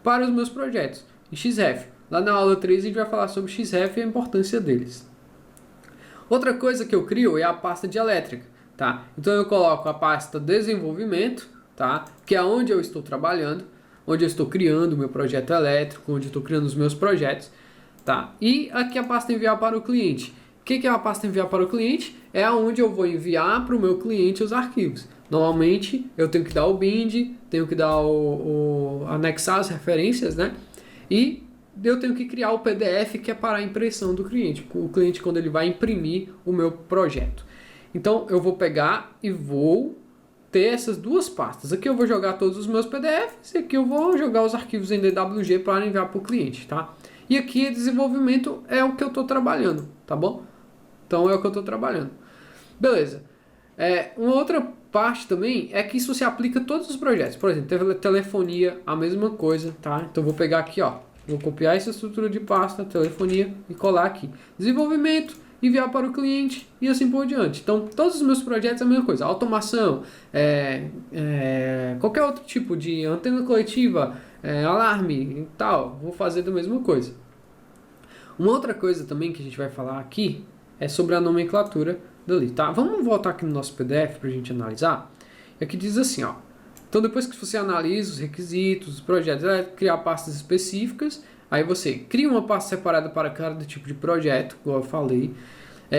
para os meus projetos em Xref. Lá na aula 3 a gente vai falar sobre Xref e a importância deles. Outra coisa que eu crio é a pasta de elétrica, tá? Então eu coloco a pasta desenvolvimento, tá? Que é onde eu estou trabalhando, onde eu estou criando o meu projeto elétrico, onde eu estou criando os meus projetos, tá? E aqui a pasta enviar para o cliente. O que é a pasta enviar para o cliente? É onde eu vou enviar para o meu cliente os arquivos. Normalmente eu tenho que dar o bind, tenho que dar anexar as referências, né? E eu tenho que criar o PDF que é para a impressão do cliente. O cliente quando ele vai imprimir o meu projeto. Então eu vou pegar e vou ter essas duas pastas. Aqui eu vou jogar todos os meus PDFs e aqui eu vou jogar os arquivos em DWG para enviar para o cliente, tá? E aqui desenvolvimento é o que eu estou trabalhando, tá bom? Então é o que eu estou trabalhando. Beleza. Uma outra parte também é que isso se aplica a todos os projetos. Por exemplo, telefonia, a mesma coisa, tá? Então vou pegar aqui, ó. Vou copiar essa estrutura de pasta, telefonia, e colar aqui. Desenvolvimento, enviar para o cliente e assim por diante. Então todos os meus projetos é a mesma coisa. Automação, qualquer outro tipo de antena coletiva, alarme e tal, vou fazer da mesma coisa. Uma outra coisa também que a gente vai falar aqui é sobre a nomenclatura dali, tá? Vamos voltar aqui no nosso PDF para a gente analisar. Aqui diz assim, ó. Então depois que você analisa os requisitos, os projetos, vai criar pastas específicas. Aí você cria uma pasta separada para cada tipo de projeto, como eu falei.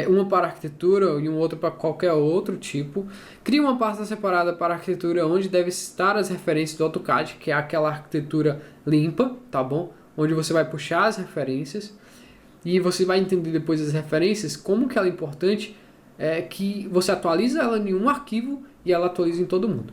Uma para arquitetura e uma outra para qualquer outro tipo. Cria uma pasta separada para arquitetura onde deve estar as referências do AutoCAD, que é aquela arquitetura limpa, tá bom? Onde você vai puxar as referências e você vai entender depois as referências, como que ela é importante, que você atualiza ela em um arquivo e ela atualiza em todo mundo.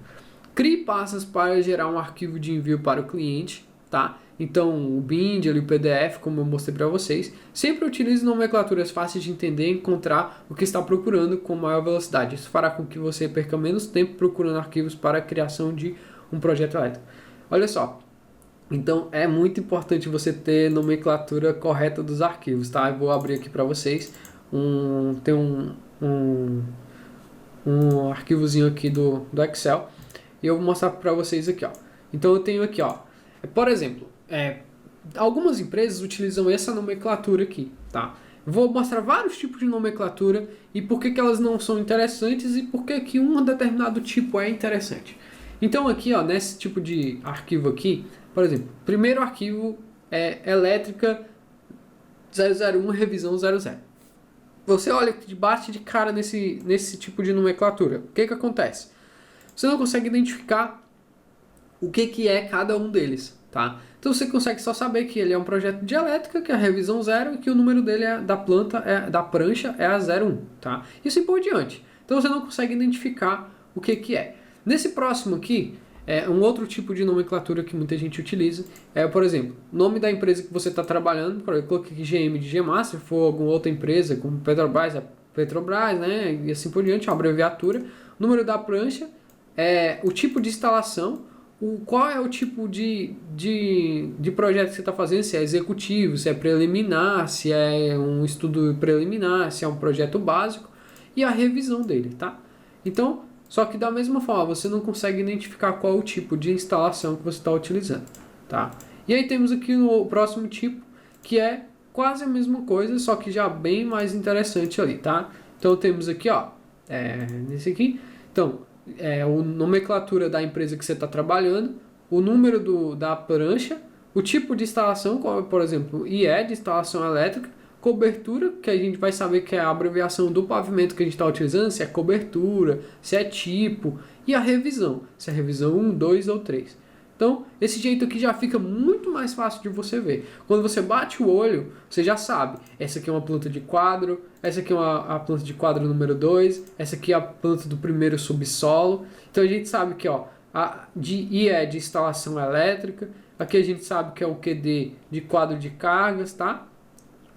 Crie pastas para gerar um arquivo de envio para o cliente, tá? Então, o bind, ali, o PDF, como eu mostrei para vocês, sempre utilize nomenclaturas fáceis de entender e encontrar o que está procurando com maior velocidade. Isso fará com que você perca menos tempo procurando arquivos para a criação de um projeto elétrico. Olha só, então é muito importante você ter nomenclatura correta dos arquivos, tá? Eu vou abrir aqui para vocês, tem um arquivozinho aqui do Excel e eu vou mostrar para vocês aqui, ó. Então eu tenho aqui, ó, por exemplo, algumas empresas utilizam essa nomenclatura aqui, tá? Vou mostrar vários tipos de nomenclatura e por que elas não são interessantes e por que um determinado tipo é interessante. Então aqui, ó, nesse tipo de arquivo aqui, por exemplo, primeiro arquivo é elétrica 001 revisão 00. Você olha que bate de cara nesse tipo de nomenclatura. O que acontece? Você não consegue identificar o que que é cada um deles, tá? Então você consegue só saber que ele é um projeto de elétrica, que é a revisão 0 e que o número dele da planta, da prancha é a 01, tá? E assim por diante. Então você não consegue identificar o que que é. Nesse próximo aqui, um outro tipo de nomenclatura que muita gente utiliza por exemplo, nome da empresa que você está trabalhando, por exemplo, eu coloquei aqui GM de Gemaster, se for alguma outra empresa, como Petrobras, Petrobras, né, e assim por diante, uma abreviatura, número da prancha, o tipo de instalação, qual é o tipo de projeto que você está fazendo, se é executivo, se é preliminar, se é um estudo preliminar, se é um projeto básico, e a revisão dele, tá? Então, só que da mesma forma, você não consegue identificar qual o tipo de instalação que você está utilizando, tá? E aí temos aqui o próximo tipo, que é quase a mesma coisa, só que já bem mais interessante ali, tá? Então temos aqui, ó, nesse aqui, então, a nomenclatura da empresa que você está trabalhando, o número da prancha, o tipo de instalação, por exemplo, IE de instalação elétrica, cobertura, que a gente vai saber que é a abreviação do pavimento que a gente está utilizando, se é cobertura, se é tipo, e a revisão, se é revisão 1, 2 ou 3. Então, esse jeito aqui já fica muito mais fácil de você ver. Quando você bate o olho, você já sabe. Essa aqui é uma planta de quadro, essa aqui é a planta de quadro número 2, essa aqui é a planta do primeiro subsolo. Então a gente sabe que IE é de instalação elétrica, aqui a gente sabe que é o QD de quadro de cargas, tá?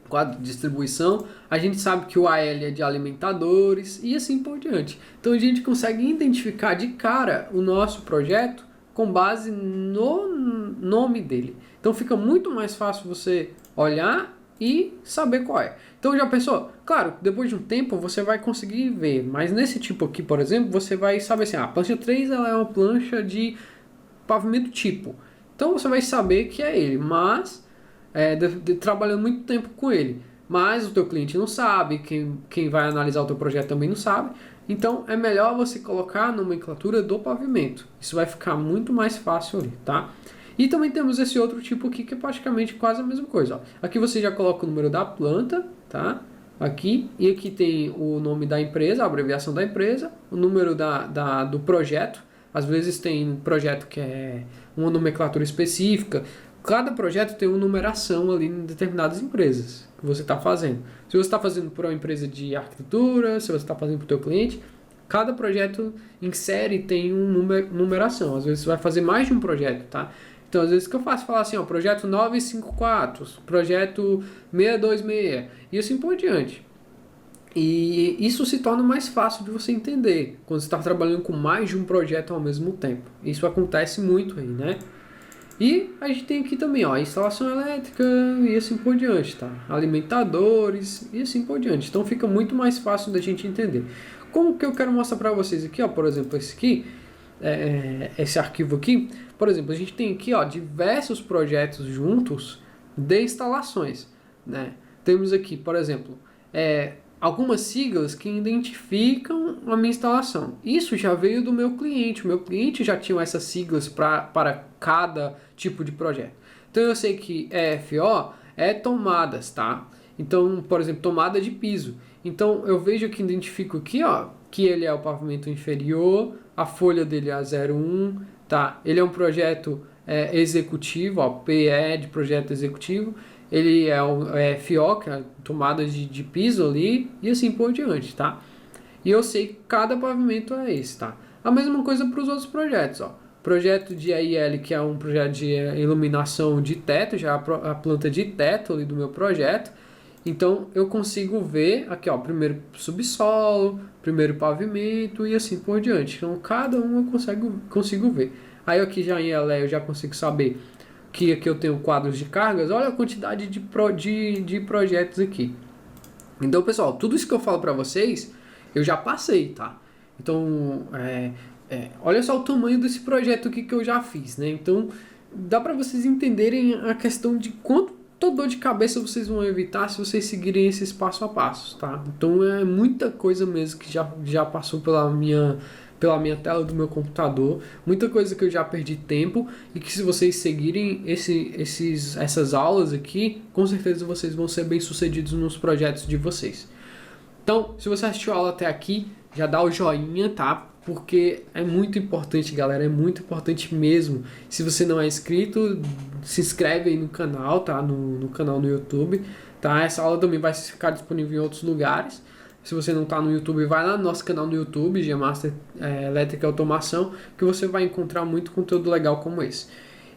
Quadro de distribuição, a gente sabe que o AL é de alimentadores e assim por diante. Então a gente consegue identificar de cara o nosso projeto com base no nome dele. Então fica muito mais fácil você olhar e saber qual é. Então já pensou? Claro, depois de um tempo você vai conseguir ver, mas nesse tipo aqui, por exemplo, você vai saber assim, a plancha 3 ela é uma plancha de pavimento tipo. Então você vai saber que é ele, mas trabalhando muito tempo com ele. Mas o teu cliente não sabe, quem vai analisar o teu projeto também não sabe. Então é melhor você colocar a nomenclatura do pavimento. Isso vai ficar muito mais fácil ali, tá? E também temos esse outro tipo aqui que é praticamente quase a mesma coisa. Ó. Aqui você já coloca o número da planta, tá? Aqui, e aqui tem o nome da empresa, a abreviação da empresa, o número do projeto. Às vezes tem um projeto que é uma nomenclatura específica. Cada projeto tem uma numeração ali em determinadas empresas que você está fazendo. Se você está fazendo para uma empresa de arquitetura, se você está fazendo para o teu cliente, cada projeto em série tem uma numeração. Às vezes você vai fazer mais de um projeto, tá? Então, às vezes o que eu faço é falar assim, ó, projeto 954, projeto 626 e assim por diante. E isso se torna mais fácil de você entender quando você está trabalhando com mais de um projeto ao mesmo tempo. Isso acontece muito aí, né? E a gente tem aqui também, ó, instalação elétrica e assim por diante, tá? Alimentadores e assim por diante. Então fica muito mais fácil da gente entender. Como que eu quero mostrar para vocês aqui, ó, por exemplo, esse aqui, esse arquivo aqui, por exemplo, a gente tem aqui, ó, diversos projetos juntos de instalações, né? Temos aqui, por exemplo, algumas siglas que identificam a minha instalação. Isso já veio do meu cliente. O meu cliente já tinha essas siglas para cada tipo de projeto. Então eu sei que EFO é tomadas, tá? Então, por exemplo, tomada de piso. Então eu vejo que identifico aqui, ó, que ele é o pavimento inferior, a folha dele é a 01, tá? Ele é um projeto executivo, ó, PE de projeto executivo. Ele é o FO, que é a tomada de piso ali, e assim por diante, tá? E eu sei que cada pavimento é esse, tá? A mesma coisa para os outros projetos, ó. Projeto de AIL, que é um projeto de iluminação de teto, já a planta de teto ali do meu projeto. Então eu consigo ver aqui, ó, primeiro subsolo, primeiro pavimento e assim por diante. Então cada um eu consigo ver. Aí aqui já em ELE eu já consigo saber que aqui eu tenho quadros de cargas. Olha a quantidade de projetos aqui. Então, pessoal, tudo isso que eu falo para vocês, eu já passei, tá? Então, olha só o tamanho desse projeto aqui que eu já fiz, né? Então, dá para vocês entenderem a questão de quanto dor de cabeça vocês vão evitar se vocês seguirem esses passo a passo, tá? Então, é muita coisa mesmo que já passou pela minha tela do meu computador, muita coisa que eu já perdi tempo e que se vocês seguirem essas aulas aqui, com certeza vocês vão ser bem sucedidos nos projetos de vocês. Então, se você assistiu a aula até aqui, já dá o joinha, tá? porque é muito importante, galera, é muito importante mesmo. Se você não é inscrito, se inscreve aí no canal, tá? No canal no YouTube, tá? Essa aula também vai ficar disponível em outros lugares. Se você não está no YouTube, vai lá no nosso canal no YouTube, Gemaster Elétrica e Automação, que você vai encontrar muito conteúdo legal como esse.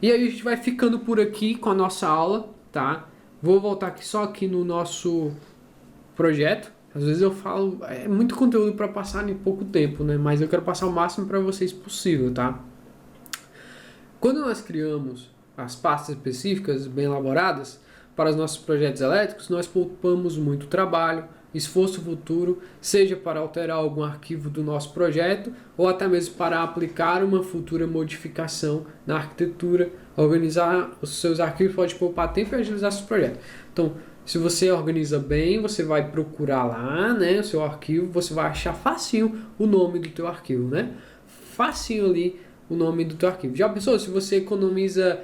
E aí a gente vai ficando por aqui com a nossa aula, tá? Vou voltar aqui só aqui no nosso projeto. Às vezes eu falo, é muito conteúdo para passar em pouco tempo, né? Mas eu quero passar o máximo para vocês possível, tá? Quando nós criamos as pastas específicas bem elaboradas para os nossos projetos elétricos, nós poupamos muito trabalho, esforço futuro, seja para alterar algum arquivo do nosso projeto ou até mesmo para aplicar uma futura modificação na arquitetura. Organizar os seus arquivos pode poupar tempo e agilizar seu projeto. Então, se você organiza bem, você vai procurar lá, né, o seu arquivo, você vai achar facinho o nome do teu arquivo, né? Facinho ali o nome do teu arquivo. Já pensou se você economiza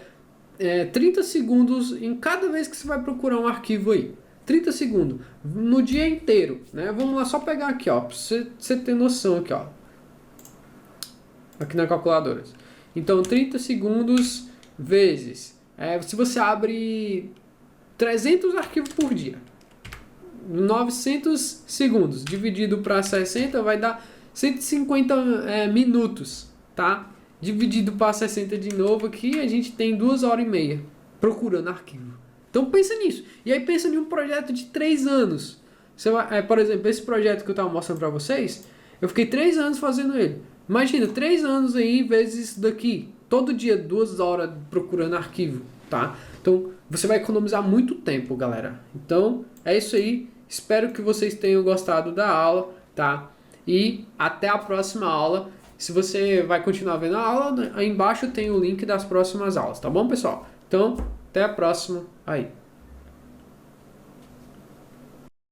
30 segundos em cada vez que você vai procurar um arquivo aí? 30 segundos no dia inteiro, né? Vamos lá, só pegar aqui, ó, pra você ter noção aqui, ó. Aqui na calculadora. Então, 30 segundos vezes... se você abre 300 arquivos por dia, 900 segundos dividido para 60 vai dar 150 minutos, tá? Dividido para 60 de novo aqui, a gente tem 2h30 procurando arquivo. Então pensa nisso. E aí pensa em um projeto de 3 anos. Você vai, por exemplo, esse projeto que eu estava mostrando para vocês, eu fiquei 3 anos fazendo ele. Imagina, 3 anos aí vezes isso daqui. Todo dia 2 horas procurando arquivo, tá? Então você vai economizar muito tempo, galera. Então é isso aí. Espero que vocês tenham gostado da aula, tá? E até a próxima aula. Se você vai continuar vendo a aula, aí embaixo tem o link das próximas aulas, tá bom, pessoal? Então, até a próxima aí.